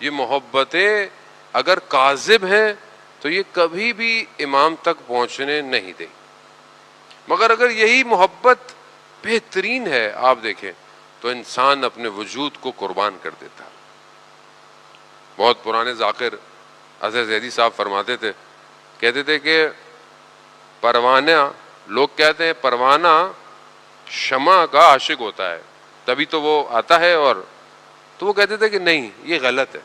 یہ محبتیں اگر کاذب ہیں تو یہ کبھی بھی امام تک پہنچنے نہیں دیں، مگر اگر یہی محبت بہترین ہے، آپ دیکھیں تو انسان اپنے وجود کو قربان کر دیتا ہے۔ بہت پرانے ذاکر اظہر زیدی صاحب فرماتے تھے، کہتے تھے کہ پروانہ، لوگ کہتے ہیں پروانہ شمع کا عاشق ہوتا ہے تبھی تو وہ آتا ہے، اور تو وہ کہتے تھے کہ نہیں، یہ غلط ہے،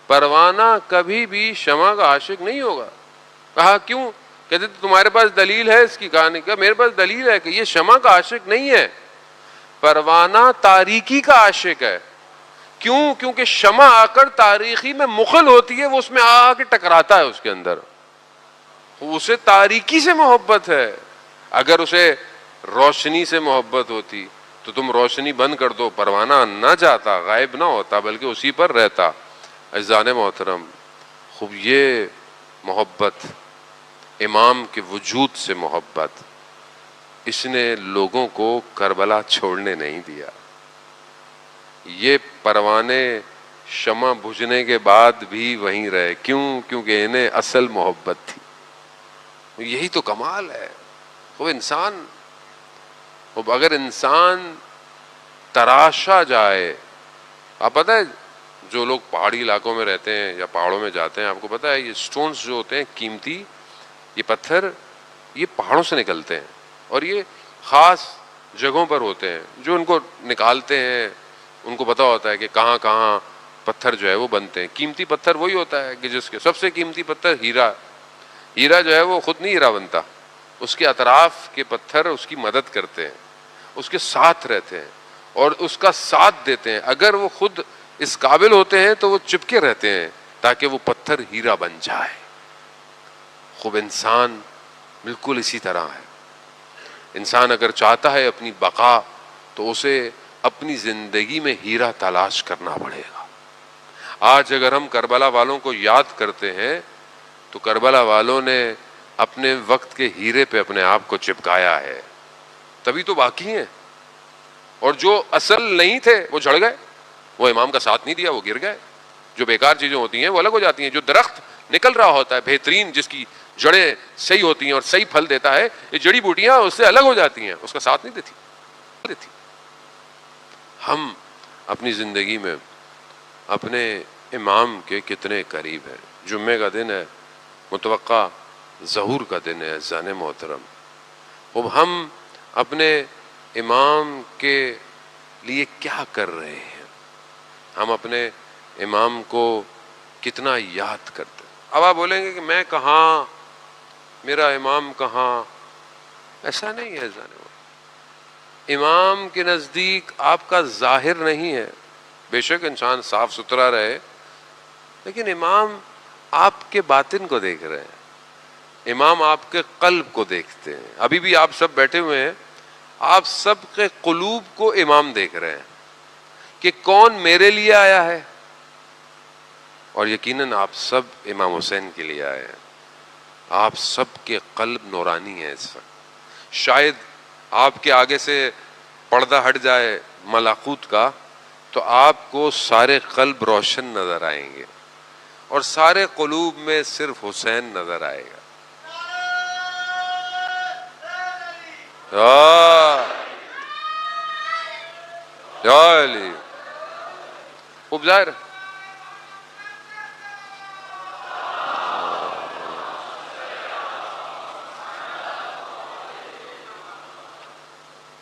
پروانہ کبھی بھی شمع کا عاشق نہیں ہوگا۔ کہا کیوں؟ کہتے تھے تمہارے پاس دلیل ہے اس کی کہانی کا؟ میرے پاس دلیل ہے کہ یہ شمع کا عاشق نہیں ہے، پروانہ تاریکی کا عاشق ہے۔ کیوں؟ کیونکہ شمع آ کر تاریکی میں مخل ہوتی ہے، وہ اس میں آ کے ٹکراتا ہے، اس کے اندر اسے تاریکی سے محبت ہے۔ اگر اسے روشنی سے محبت ہوتی تو تم روشنی بند کر دو، پروانہ نہ جاتا، غائب نہ ہوتا، بلکہ اسی پر رہتا۔ عزیزان محترم، خوب یہ محبت، امام کے وجود سے محبت، اس نے لوگوں کو کربلا چھوڑنے نہیں دیا. یہ پروانے شمع بجھنے کے بعد بھی وہیں رہے. کیوں؟ کیونکہ انہیں اصل محبت تھی. یہی تو کمال ہے. وہ انسان، اگر انسان تراشا جائے، آپ پتہ ہے جو لوگ پہاڑی علاقوں میں رہتے ہیں یا پہاڑوں میں جاتے ہیں، آپ کو پتہ ہے یہ سٹونز جو ہوتے ہیں قیمتی، یہ پتھر یہ پہاڑوں سے نکلتے ہیں اور یہ خاص جگہوں پر ہوتے ہیں. جو ان کو نکالتے ہیں ان کو پتہ ہوتا ہے کہ کہاں کہاں پتھر جو ہے وہ بنتے ہیں. قیمتی پتھر وہی ہوتا ہے کہ جس کے سب سے قیمتی پتھر ہیرا جو ہے وہ خود نہیں ہیرا بنتا، اس کے اطراف کے پتھر اس کی مدد کرتے ہیں، اس کے ساتھ رہتے ہیں اور اس کا ساتھ دیتے ہیں. اگر وہ خود اس قابل ہوتے ہیں تو وہ چپکے رہتے ہیں تاکہ وہ پتھر ہیرا بن جائے. خوب انسان بالکل اسی طرح ہے. انسان اگر چاہتا ہے اپنی بقا تو اسے اپنی زندگی میں ہیرا تلاش کرنا پڑے گا. آج اگر ہم کربلا والوں کو یاد کرتے ہیں تو کربلا والوں نے اپنے وقت کے ہیرے پہ اپنے آپ کو چپکایا ہے، تبھی تو باقی ہیں. اور جو اصل نہیں تھے وہ جھڑ گئے، وہ امام کا ساتھ نہیں دیا، وہ گر گئے. جو بیکار چیزیں ہوتی ہیں وہ الگ ہو جاتی ہیں. جو درخت نکل رہا ہوتا ہے بہترین، جس کی جڑیں صحیح ہوتی ہیں اور صحیح پھل دیتا ہے، یہ جڑی بوٹیاں اس سے الگ ہو جاتی ہیں، اس کا ساتھ نہیں دیتی. ہم اپنی زندگی میں اپنے امام کے کتنے قریب ہیں. جمعے کا دن ہے، متوقع ظہور کا دن ہے. عزیزان محترم، اب ہم اپنے امام کے لیے کیا کر رہے ہیں؟ ہم اپنے امام کو کتنا یاد کرتے ہیں؟ اب آپ بولیں گے کہ میں کہاں، میرا امام کہاں؟ ایسا نہیں ہے. عزیزان محترم، امام کے نزدیک آپ کا ظاہر نہیں ہے. بے شک انسان صاف ستھرا رہے، لیکن امام آپ کے باطن کو دیکھ رہے ہیں. امام آپ کے قلب کو دیکھتے ہیں. ابھی بھی آپ سب بیٹھے ہوئے ہیں، آپ سب کے قلوب کو امام دیکھ رہے ہیں کہ کون میرے لیے آیا ہے. اور یقیناً آپ سب امام حسین کے لیے آئے ہیں. آپ سب کے قلب نورانی ہیں اس وقت. شاید آپ کے آگے سے پردہ ہٹ جائے ملکوت کا تو آپ کو سارے قلب روشن نظر آئیں گے اور سارے قلوب میں صرف حسین نظر آئے گا. یا علی خوب ظاہر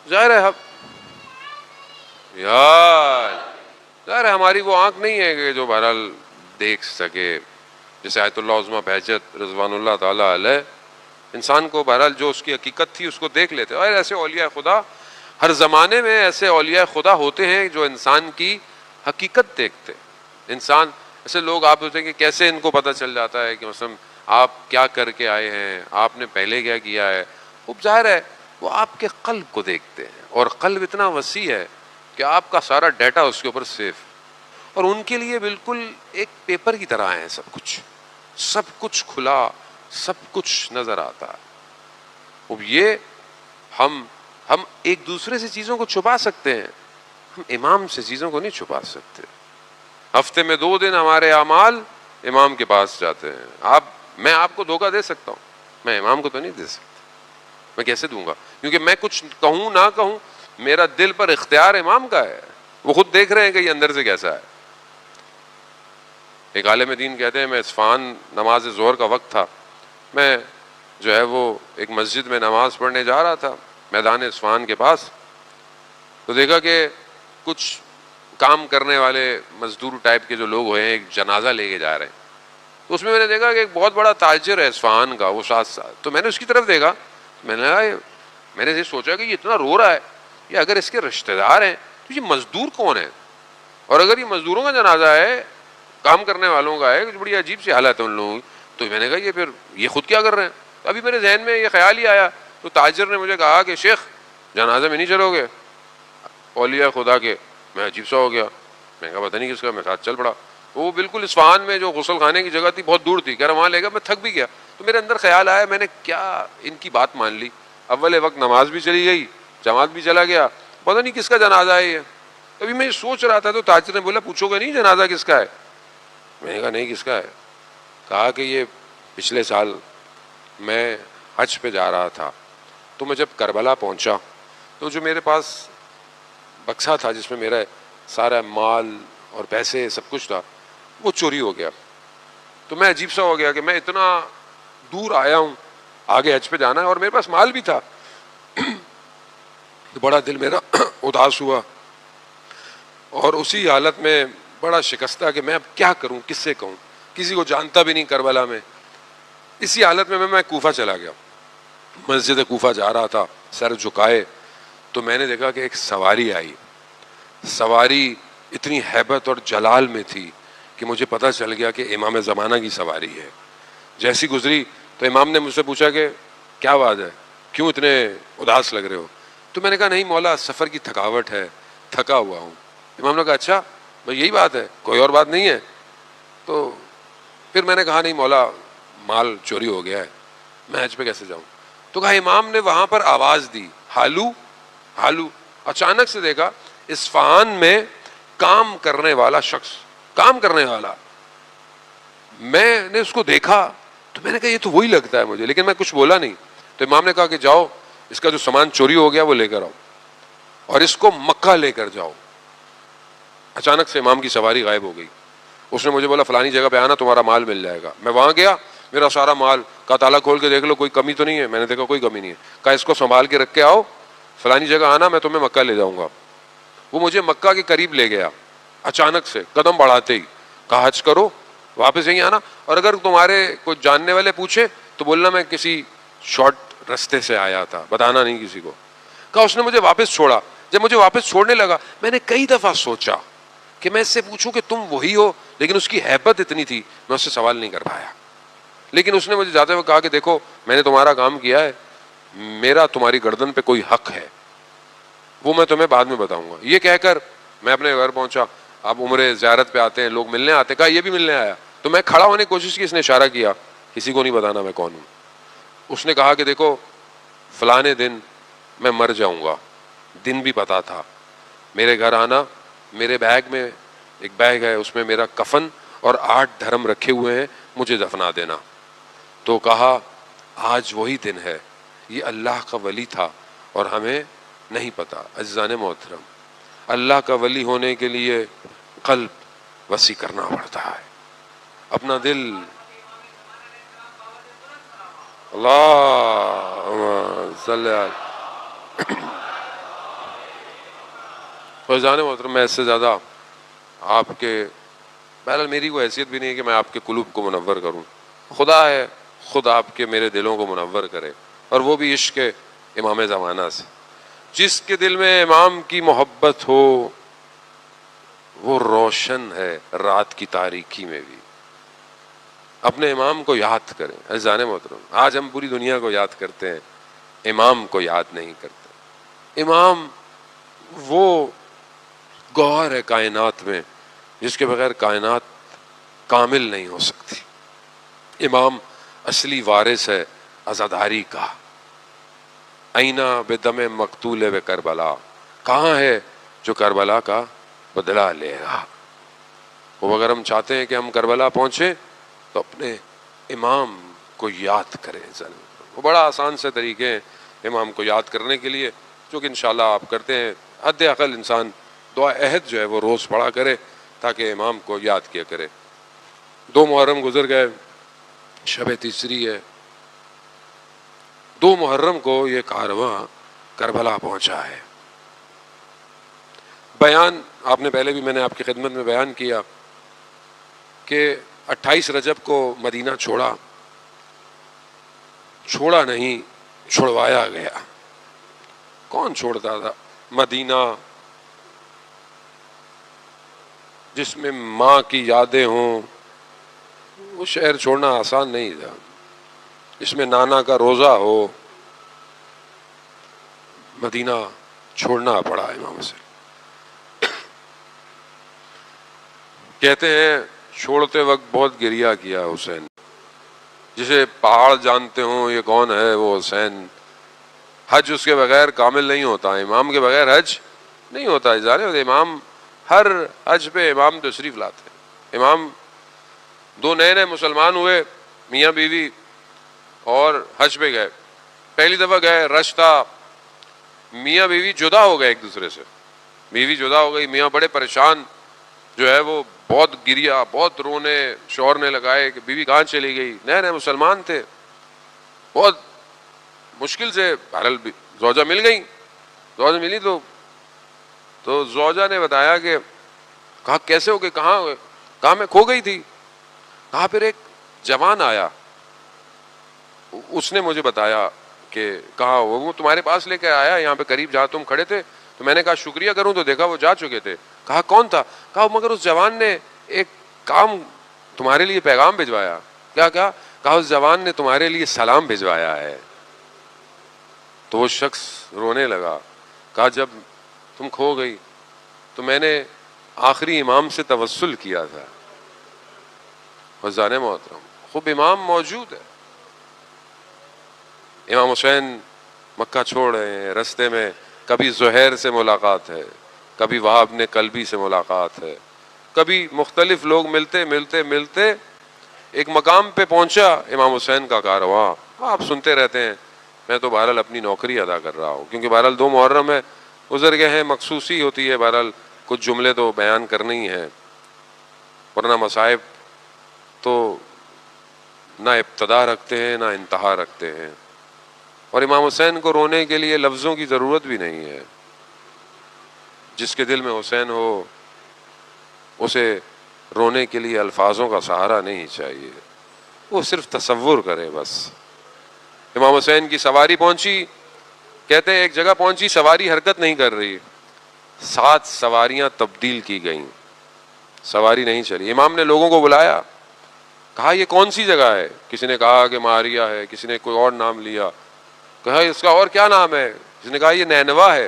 ظاہر ہے. ظاہر ہے ہماری وہ آنکھ نہیں ہے کہ جو بہرحال دیکھ سکے. جیسے آیت اللہ عظمہ بہجت رضوان اللہ تعالی علیہ، انسان کو بہرحال جو اس کی حقیقت تھی اس کو دیکھ لیتے. اور ایسے اولیاء خدا ہر زمانے میں ایسے اولیاء خدا ہوتے ہیں جو انسان کی حقیقت دیکھتے. انسان ایسے لوگ آپ ہوتے ہیں کہ کیسے ان کو پتہ چل جاتا ہے کہ مثلا آپ کیا کر کے آئے ہیں، آپ نے پہلے کیا کیا ہے. خوب ظاہر ہے وہ آپ کے قلب کو دیکھتے ہیں، اور قلب اتنا وسیع ہے کہ آپ کا سارا ڈیٹا اس کے اوپر سیف. اور ان کے لیے بالکل ایک پیپر کی طرح ہے. سب کچھ کھلا، سب کچھ نظر آتا ہے. اب یہ ہم ایک دوسرے سے چیزوں کو چھپا سکتے ہیں، ہم امام سے چیزوں کو نہیں چھپا سکتے. ہفتے میں 2 دن ہمارے اعمال امام کے پاس جاتے ہیں. میں آپ کو دھوکہ دے سکتا ہوں، میں امام کو تو نہیں دے سکتا. میں کیسے دوں گا؟ کیونکہ میں کچھ کہوں نہ کہوں، میرا دل پر اختیار امام کا ہے. وہ خود دیکھ رہے ہیں کہ یہ اندر سے کیسا ہے. ایک عالم دین کہتے ہیں، میں اصفہان، نماز ظہر کا وقت تھا، میں جو ہے وہ ایک مسجد میں نماز پڑھنے جا رہا تھا میدان اصفہان کے پاس. تو دیکھا کہ کچھ کام کرنے والے مزدور ٹائپ کے جو لوگ ہوئے ہیں ایک جنازہ لے کے جا رہے ہیں. تو اس میں نے دیکھا کہ ایک بہت بڑا تاجر ہے اصفہان کا، وہ ساتھ. تو میں نے اس کی طرف دیکھا، میں نے یہ سوچا کہ یہ اتنا رو رہا ہے، یہ اگر اس کے رشتہ دار ہیں تو یہ مزدور کون ہے؟ اور اگر یہ مزدوروں کا جنازہ ہے، کام کرنے والوں کا ہے، بڑی عجیب سی حالت ہے ان لوگوں کی. تو میں نے کہا یہ پھر یہ خود کیا کر رہے ہیں؟ ابھی میرے ذہن میں یہ خیال ہی آیا. تو تاجر نے مجھے کہا کہ شیخ جنازے میں نہیں چلو گے اولیاء خدا کے؟ میں عجیب سا ہو گیا. میں نے کہا پتہ نہیں کس کا. میں ساتھ چل پڑا. وہ بالکل اصفہان میں جو غسل خانے کی جگہ تھی بہت دور تھی، کہہ رہا وہاں لے گا، میں تھک بھی گیا. تو میرے اندر خیال آیا، میں نے کیا ان کی بات مان لی. اول وقت نماز بھی چلی گئی، جماعت بھی چلا گیا، پتہ نہیں کس کا جنازہ ہے یہ. ابھی میں سوچ رہا تھا تو تاجر نے بولا پوچھو گے نہیں جنازہ کس کا ہے؟ میں نے کہا نہیں کس کا ہے. کہا کہ یہ پچھلے سال میں حج پہ جا رہا تھا تو میں جب کربلا پہنچا تو جو میرے پاس بکسا تھا جس میں میرا سارا مال اور پیسے سب کچھ تھا وہ چوری ہو گیا. تو میں عجیب سا ہو گیا کہ میں اتنا دور آیا ہوں، آگے حج پہ جانا ہے اور میرے پاس مال بھی تھا. بڑا دل میرا اداس ہوا اور اسی حالت میں بڑا شکستہ کہ میں اب کیا کروں، کس سے کہوں، کسی کو جانتا بھی نہیں کربلا میں. اسی حالت میں کوفہ چلا گیا. مسجد کوفہ جا رہا تھا سر جھکائے تو میں نے دیکھا کہ ایک سواری آئی. سواری اتنی ہیبت اور جلال میں تھی کہ مجھے پتہ چل گیا کہ امام زمانہ کی سواری ہے. جیسی گزری تو امام نے مجھ سے پوچھا کہ کیا بات ہے، کیوں اتنے اداس لگ رہے ہو؟ تو میں نے کہا نہیں مولا سفر کی تھکاوٹ ہے، تھکا ہوا ہوں. امام نے کہا اچھا بھائی یہی بات ہے، کوئی اور بات نہیں ہے؟ تو پھر میں نے کہا نہیں مولا مال چوری ہو گیا ہے، میں حج پہ کیسے جاؤں؟ تو کہا امام نے وہاں پر آواز دی ہالو ہالو. اچانک سے دیکھا اصفہان میں کام کرنے والا شخص، کام کرنے والا، میں نے اس کو دیکھا تو میں نے کہا یہ تو وہی لگتا ہے مجھے، لیکن میں کچھ بولا نہیں. تو امام نے کہا کہ جاؤ اس کا جو سامان چوری ہو گیا وہ لے کر آؤ اور اس کو مکہ لے کر جاؤ. اچانک سے امام کی سواری غائب ہو گئی. اس نے مجھے بولا فلانی جگہ پہ آنا تمہارا مال مل جائے گا. میں وہاں گیا، میرا سارا مال کا تالا کھول کے دیکھ لو کوئی کمی تو نہیں ہے. میں نے دیکھا کوئی کمی نہیں ہے. کہا اس کو سنبھال کے رکھ کے آؤ، فلانی جگہ آنا میں تمہیں مکہ لے جاؤں گا. وہ مجھے مکہ کے قریب لے گیا اچانک سے قدم بڑھاتے ہی. کہا حج کرو واپس یہیں آنا، اور اگر تمہارے کوئی جاننے والے پوچھے تو بولنا میں کسی شارٹ رستے سے آیا تھا، بتانا نہیں کسی کو. کہا اس نے مجھے واپس چھوڑا. جب مجھے واپس چھوڑنے لگا میں نے کئی دفعہ سوچا کہ میں اس سے پوچھوں کہ تم وہی ہو، لیکن اس کی ہیبت اتنی تھی میں اس سے سوال نہیں کر پایا. لیکن اس نے مجھے جاتے ہوئے کہا کہ دیکھو میں نے تمہارا کام کیا ہے، میرا تمہاری گردن پہ کوئی حق ہے، وہ میں تمہیں بعد میں بتاؤں گا. یہ کہہ کر میں اپنے گھر پہنچا. اب عمرے زیارت پہ آتے ہیں لوگ، ملنے آتے. کہا یہ بھی ملنے آیا. تو میں کھڑا ہونے کی کوشش کی، اس نے اشارہ کیا کسی کو نہیں بتانا میں کون ہوں. اس نے کہا کہ دیکھو فلانے دن میں مر جاؤں گا، دن بھی پتا تھا. میرے گھر آنا، میرے بیگ میں ایک بیگ ہے اس میں میرا کفن اور 8 دھرم رکھے ہوئے ہیں، مجھے دفنا دینا. تو کہا آج وہی دن ہے. یہ اللہ کا ولی تھا اور ہمیں نہیں پتا. عزیزان محترم، اللہ کا ولی ہونے کے لیے قلب وسیع کرنا پڑتا ہے، اپنا دل. اللہ صلی اللہ. عزیزان محترم، میں اس سے زیادہ آپ کے، بہرحال میری کوئی حیثیت بھی نہیں ہے کہ میں آپ کے قلوب کو منور کروں. خدا ہے خود آپ کے میرے دلوں کو منور کرے، اور وہ بھی عشق امام زمانہ سے. جس کے دل میں امام کی محبت ہو وہ روشن ہے رات کی تاریکی میں بھی. اپنے امام کو یاد کریں. عزیزان محترم، آج ہم پوری دنیا کو یاد کرتے ہیں، امام کو یاد نہیں کرتے. امام وہ گوہر ہے کائنات میں جس کے بغیر کائنات کامل نہیں ہو سکتی. امام اصلی وارث ہے عزاداری کا. اینا بدم مقتول و کربلا، کہاں ہے جو کربلا کا بدلہ لے گا. وہ اگر ہم چاہتے ہیں کہ ہم کربلا پہنچیں تو اپنے امام کو یاد کریں. وہ بڑا آسان سے طریقے ہیں امام کو یاد کرنے کے لیے، جو کہ انشاءاللہ آپ کرتے ہیں. حد اقل انسان دعا عہد جو ہے وہ روز پڑھا کرے تاکہ امام کو یاد کیا کرے. 2 محرم گزر گئے، شب تیسری ہے. 2 محرم کو یہ کارواں کربلا پہنچا ہے. بیان آپ نے پہلے بھی میں نے آپ کی خدمت میں بیان کیا کہ 28 رجب کو مدینہ چھوڑا نہیں، چھڑوایا گیا. کون چھوڑتا تھا؟ مدینہ جس میں ماں کی یادیں ہوں، وہ شہر چھوڑنا آسان نہیں تھا. جس میں نانا کا روزہ ہو، مدینہ چھوڑنا پڑا امام سے. کہتے ہیں چھوڑتے وقت بہت گریہ کیا حسین. جسے پہاڑ جانتے ہوں یہ کون ہے، وہ حسین. حج اس کے بغیر کامل نہیں ہوتا، امام کے بغیر حج نہیں ہوتا. امام ہر حج پہ امام تشریف لاتے ہیں. امام دو نئے نئے مسلمان ہوئے، میاں بیوی، اور حج پہ گئے. پہلی دفعہ گئے، رش تھا، میاں بیوی جدا ہو گئے ایک دوسرے سے. بیوی جدا ہو گئی، میاں بڑے پریشان، جو ہے وہ بہت گریا، بہت رونے. شوہر نے لگائے کہ بیوی کہاں چلی گئی. نئے نئے مسلمان تھے، بہت مشکل سے بہرحال زوجہ مل گئی. زوجہ ملی تو زوجہ نے بتایا کہ کہا کیسے ہو گئے، کہاں ہوئے؟ کہا میں کھو گئی تھی. کہا پھر ایک جوان آیا، اس نے مجھے بتایا کہ کہاں وہ تمہارے پاس لے کے آیا یہاں پہ قریب جہاں تم کھڑے تھے. تو میں نے کہا شکریہ کروں تو دیکھا وہ جا چکے تھے. کہا کون تھا؟ کہا مگر اس جوان نے ایک کام تمہارے لیے پیغام بھجوایا. کیا؟ کہا اس جوان نے تمہارے لیے سلام بھجوایا ہے. تو وہ شخص رونے لگا. کہا جب تم کھو گئی تو میں نے آخری امام سے توسل کیا تھا. حضران محترم، خوب امام موجود ہے. امام حسین مکہ چھوڑ رہے ہیں، رستے میں کبھی زہیر سے ملاقات ہے، کبھی وہاب نے کلبی سے ملاقات ہے، کبھی مختلف لوگ ملتے ایک مقام پہ پہنچا امام حسین کا کارواں. آپ سنتے رہتے ہیں، میں تو بہرحال اپنی نوکری ادا کر رہا ہوں، کیونکہ بہرحال 2 محرم ہے، گزر گئے ہیں، مخصوصی ہوتی ہے، بہرحال کچھ جملے تو بیان کرنے ہی ہیں، ورنہ مصائب تو نہ ابتدا رکھتے ہیں نہ انتہا رکھتے ہیں. اور امام حسین کو رونے کے لیے لفظوں کی ضرورت بھی نہیں ہے. جس کے دل میں حسین ہو اسے رونے کے لیے الفاظوں کا سہارا نہیں چاہیے، وہ صرف تصور کرے بس. امام حسین کی سواری پہنچی، کہتے ہیں ایک جگہ پہنچی، سواری حرکت نہیں کر رہی، 7 سواریاں تبدیل کی گئیں، سواری نہیں چلی. امام نے لوگوں کو بلایا، کہا یہ کون سی جگہ ہے؟ کسی نے کہا کہ ماریا ہے، کسی نے کوئی اور نام لیا. کہا اس کا اور کیا نام ہے؟ کسی نے کہا یہ نینوا ہے.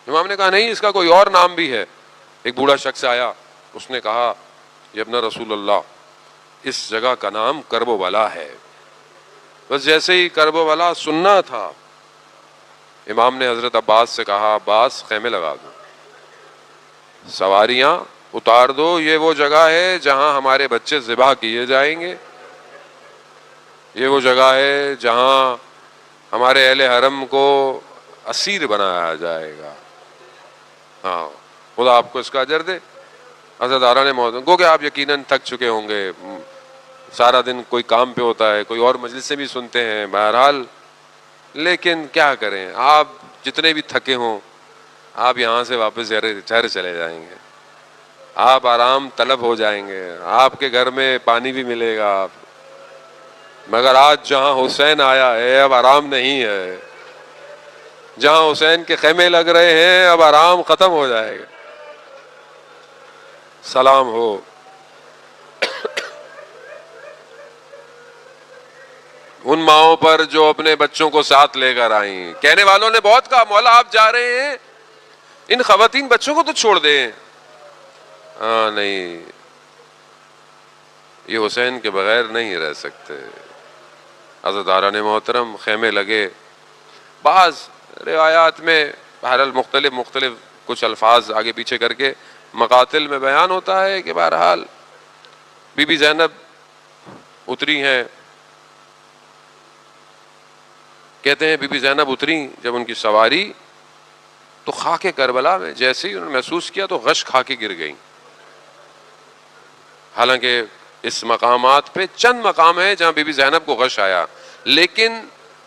امام نے کہا نہیں، اس کا کوئی اور نام بھی ہے. ایک بوڑھا شخص آیا، اس نے کہا یہ ابن رسول اللہ، اس جگہ کا نام کرب و بلا ہے. بس جیسے ہی کرب و بلا سننا تھا، امام نے حضرت عباس سے کہا عباس خیمے لگا دو، سواریاں اتار دو، یہ وہ جگہ ہے جہاں ہمارے بچے ذبح کیے جائیں گے، یہ وہ جگہ ہے جہاں ہمارے اہل حرم کو اسیر بنایا جائے گا. ہاں، خدا آپ کو اس کا اجر دے. حضرت آرا نے موت گو کہ آپ یقیناً تھک چکے ہوں گے، سارا دن کوئی کام پہ ہوتا ہے، کوئی اور مجلس سے بھی سنتے ہیں، بہرحال لیکن کیا کریں، آپ جتنے بھی تھکے ہوں آپ یہاں سے واپس گھر چلے جائیں گے، آپ آرام طلب ہو جائیں گے، آپ کے گھر میں پانی بھی ملے گا. مگر آج جہاں حسین آیا ہے اب آرام نہیں ہے، جہاں حسین کے خیمے لگ رہے ہیں اب آرام ختم ہو جائے گا. سلام ہو ان ماؤں پر جو اپنے بچوں کو ساتھ لے کر آئیں. کہنے والوں نے بہت کہا مولا آپ جا رہے ہیں، ان خواتین بچوں کو تو چھوڑ دیں. ہاں نہیں، یہ حسین کے بغیر نہیں رہ سکتے. حضرت آران محترم خیمے لگے. بعض روایات میں بہرحال مختلف کچھ الفاظ آگے پیچھے کر کے مقاتل میں بیان ہوتا ہے کہ بہرحال بی بی زینب اتری ہیں. کہتے ہیں بی بی زینب اتری جب ان کی سواری تو خاک کربلا میں جیسے ہی انہوں نے محسوس کیا تو غش کھا کے گر گئیں. حالانکہ اس مقامات پہ چند مقام ہیں جہاں بی بی زینب کو غش آیا، لیکن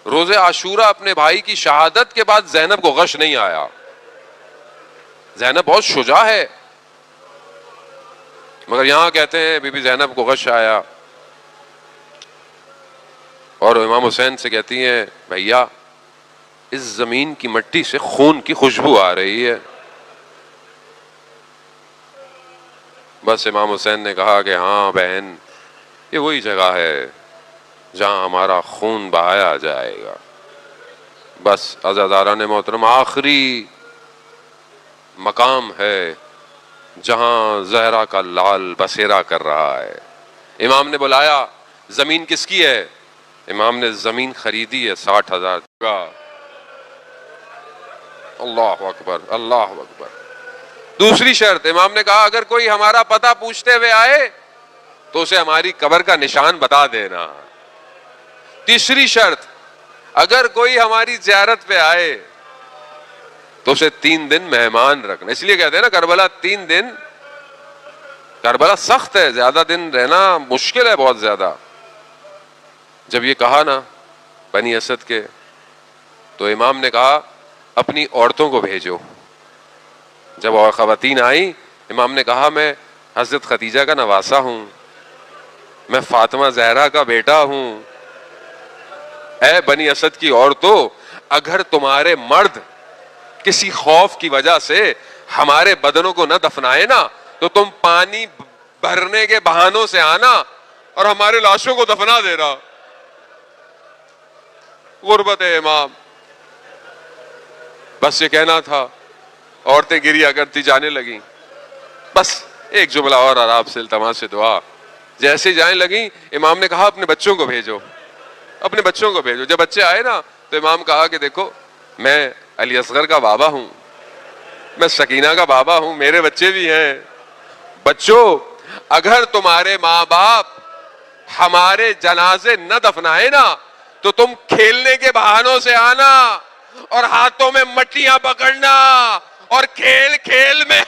روز عاشورہ اپنے بھائی کی شہادت کے بعد زینب کو غش نہیں آیا. زینب بہت شجاع ہے، مگر یہاں کہتے ہیں بی بی زینب کو غش آیا اور امام حسین سے کہتی ہیں بھیا اس زمین کی مٹی سے خون کی خوشبو آ رہی ہے. بس امام حسین نے کہا کہ ہاں بہن، یہ وہی جگہ ہے جہاں ہمارا خون بہایا جائے گا. بس عزاداران محترم، آخری مقام ہے جہاں زہرا کا لال بسیرا کر رہا ہے. امام نے بلایا, زمین کس کی ہے؟ امام نے زمین خریدی ہے 60,000 کا. اللہ اکبر, اللہ اکبر. دوسری شرط امام نے کہا اگر کوئی ہمارا پتہ پوچھتے ہوئے آئے تو اسے ہماری قبر کا نشان بتا دینا. تیسری شرط اگر کوئی ہماری زیارت پہ آئے تو اسے 3 دن مہمان رکھنا. اس لیے کہتے ہیں نا کربلا 3 دن, کربلا سخت ہے, زیادہ دن رہنا مشکل ہے بہت زیادہ. جب یہ کہا نا بنی اسد کے, تو امام نے کہا اپنی عورتوں کو بھیجو. جب اور خواتین آئیں, امام نے کہا میں حضرت خدیجہ کا نواسا ہوں, میں فاطمہ زہرا کا بیٹا ہوں. اے بنی اسد کی عورتوں, اگر تمہارے مرد کسی خوف کی وجہ سے ہمارے بدنوں کو نہ دفنائے نا تو تم پانی بھرنے کے بہانوں سے آنا اور ہمارے لاشوں کو دفنا دینا. غربت امام. بس یہ کہنا تھا, عورتیں گریا کرتی جانے لگیں. بس ایک جملہ اور آپ سے التماس سے دعا. جیسے جانے لگیں امام نے کہا اپنے بچوں کو بھیجو, اپنے بچوں کو بھیجو. جب بچے آئے نا تو امام کہا کہ دیکھو میں علی اصغر کا بابا ہوں, میں سکینہ کا بابا ہوں, میرے بچے بھی ہیں. بچوں اگر تمہارے ماں باپ ہمارے جنازے نہ دفنائے نا تو تم کھیلنے کے بہانوں سے آنا اور ہاتھوں میں مٹیاں پکڑنا اور کھیل کھیل میں